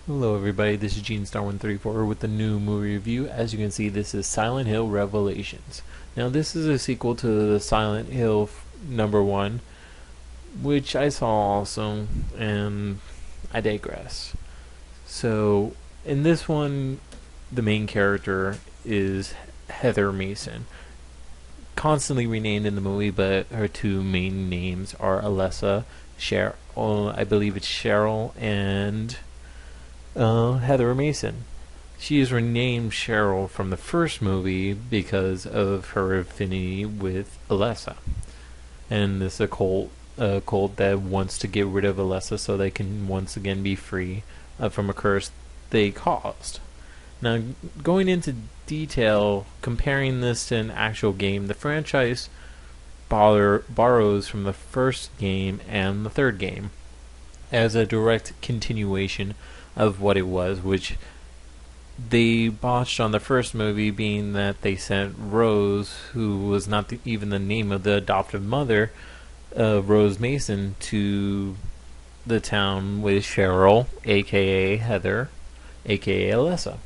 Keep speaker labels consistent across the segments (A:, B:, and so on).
A: Hello everybody, this is GeneStar134 with the new movie review. As you can see, this is Silent Hill Revelations. Now this is a sequel to the Silent Hill number 1, which I saw also, and I digress. So, in this one, the main character is Heather Mason. Constantly renamed in the movie, but her two main names are Alessa, I believe it's Cheryl, and Heather Mason. She is renamed Cheryl from the first movie because of her affinity with Alessa, and this cult that wants to get rid of Alessa so they can once again be free from a curse they caused. Now, going into detail, comparing this to an actual game, the franchise borrows from the first game and the third game as a direct continuation of what it was, which they botched on the first movie, being that they sent Rose, who was not even the name of the adoptive mother, Rose Mason, to the town with Cheryl, aka Heather, aka Alessa.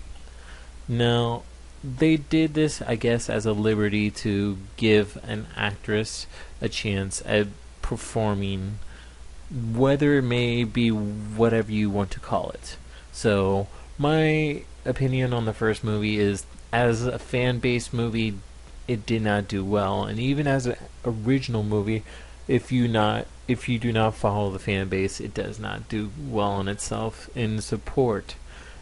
A: Now, they did this, I guess, as a liberty to give an actress a chance at performing, whether it may be whatever you want to call it. So, my opinion on the first movie is, as a fan-based movie, it did not do well, and even as an original movie, if you do not follow the fan base, it does not do well in itself in support.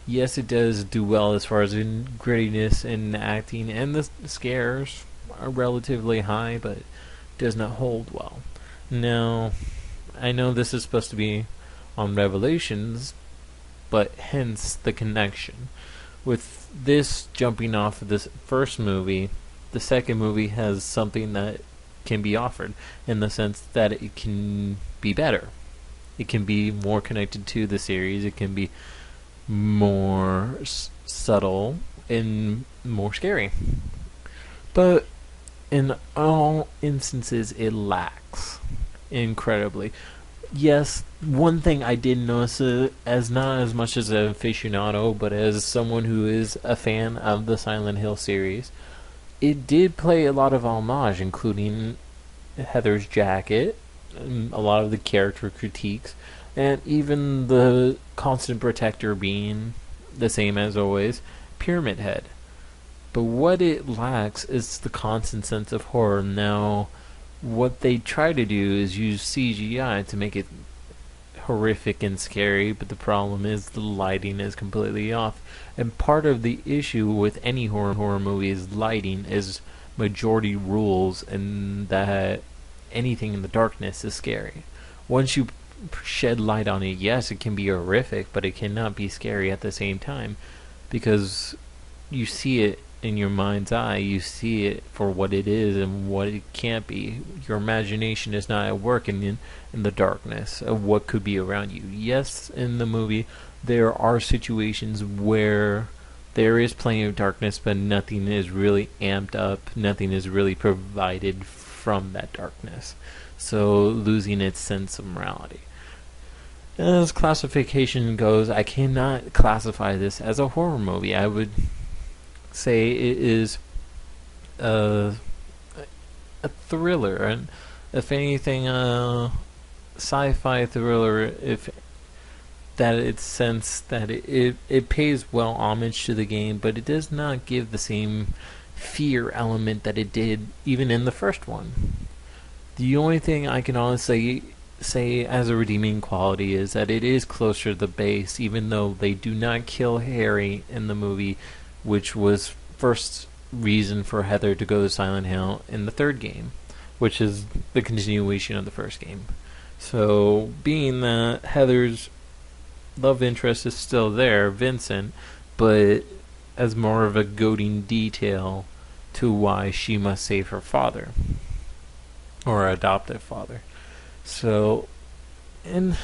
A: Yes, it does do well as far as in grittiness and acting, and the scares are relatively high, but does not hold well. Now, I know this is supposed to be on Revelations, but hence the connection. With this jumping off of this first movie, the second movie has something that can be offered, in the sense that it can be better. It can be more connected to the series, it can be more subtle and more scary. But in all instances, it lacks incredibly. Yes, one thing I did notice, as not as much as an aficionado, but as someone who is a fan of the Silent Hill series, it did play a lot of homage, including Heather's jacket, a lot of the character critiques, and even the constant protector being the same as always, Pyramid Head. But what it lacks is the constant sense of horror. Now, what they try to do is use CGI to make it horrific and scary, but the problem is the lighting is completely off. And part of the issue with any horror movie is lighting, is majority rules, and that anything in the darkness is scary. Once you shed light on it, yes, it can be horrific, but it cannot be scary at the same time, because you see it in your mind's eye, you see it for what it is and what it can't be. Your imagination is not at work in the darkness of what could be around you. Yes, in the movie, there are situations where there is plenty of darkness, but nothing is really amped up, nothing is really provided from that darkness, so losing its sense of morality. As classification goes, I cannot classify this as a horror movie. I would say it is a thriller, and if anything, a sci-fi thriller. If that its sense that it pays well homage to the game, but it does not give the same fear element that it did even in the first one. The only thing I can honestly say as a redeeming quality is that it is closer to the base, even though they do not kill Harry in the movie, which was first reason for Heather to go to Silent Hill in the third game, which is the continuation of the first game. So, being that Heather's love interest is still there, Vincent, but as more of a goading detail to why she must save her father, or adoptive father. So, in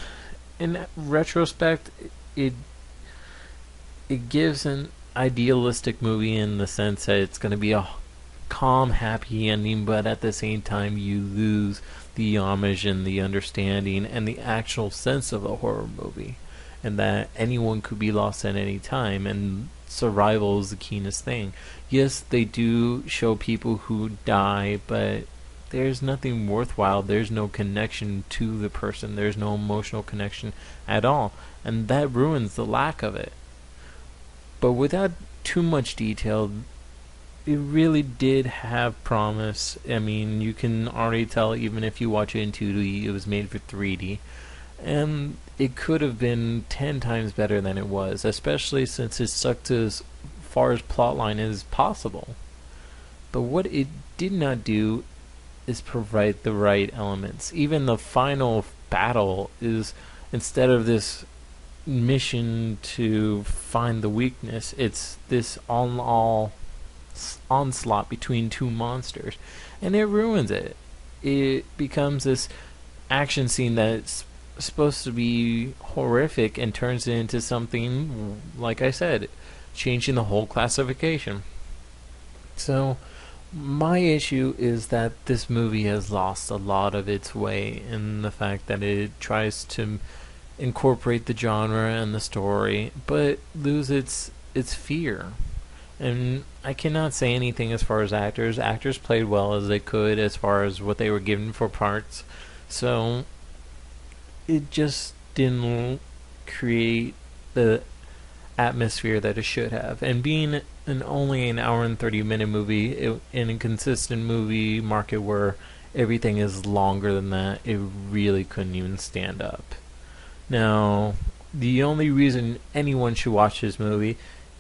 A: retrospect, it gives an idealistic movie in the sense that it's going to be a calm, happy ending, but at the same time you lose the homage and the understanding and the actual sense of a horror movie. and that anyone could be lost at any time, and survival is the keenest thing. Yes, they do show people who die, but there's nothing worthwhile. There's no connection to the person. There's no emotional connection at all, and that ruins the lack of it. But without too much detail, it really did have promise. I mean, you can already tell even if you watch it in 2D, it was made for 3D. And it could have been 10 times better than it was, especially since it stuck to as far as plotline as possible. But what it did not do is provide the right elements. Even the final battle is, instead of this mission to find the weakness, it's this all onslaught between two monsters, and it ruins it. It becomes this action scene that's supposed to be horrific and turns it into something, like I said, changing the whole classification. So my issue is that this movie has lost a lot of its way in the fact that it tries to incorporate the genre and the story, but lose its fear. And I cannot say anything as far as actors. Actors played well as they could as far as what they were given for parts. So it just didn't create the atmosphere that it should have. And being only an hour and 30-minute movie, in a consistent movie market where everything is longer than that, it really couldn't even stand up. Now, the only reason anyone should watch this movie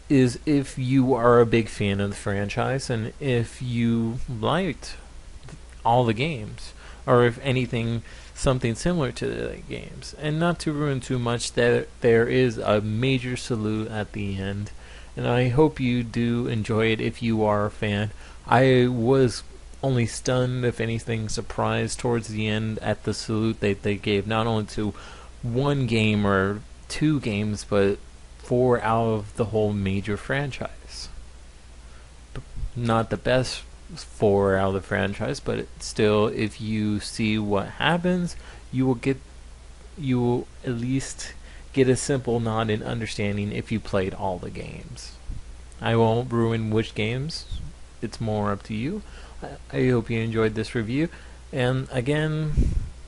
A: is if you are a big fan of the franchise and if you liked all the games, or if anything, something similar to the games. And not to ruin too much, there is a major salute at the end, and I hope you do enjoy it if you are a fan. I was only stunned, if anything, surprised towards the end at the salute they gave, not only to one game or two games, but 4 out of the whole major franchise. Not the best 4 out of the franchise, but still, if you see what happens, you will at least get a simple nod in understanding if you played all the games. I won't ruin which games. It's more up to you. I hope you enjoyed this review. And again,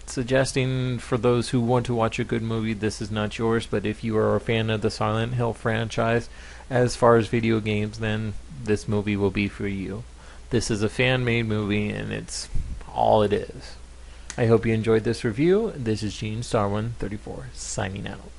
A: suggesting for those who want to watch a good movie, this is not yours, but if you are a fan of the Silent Hill franchise as far as video games, then this movie will be for you. This is a fan-made movie, and it's all it is. I hope you enjoyed this review. This is Gene Star 134 signing out.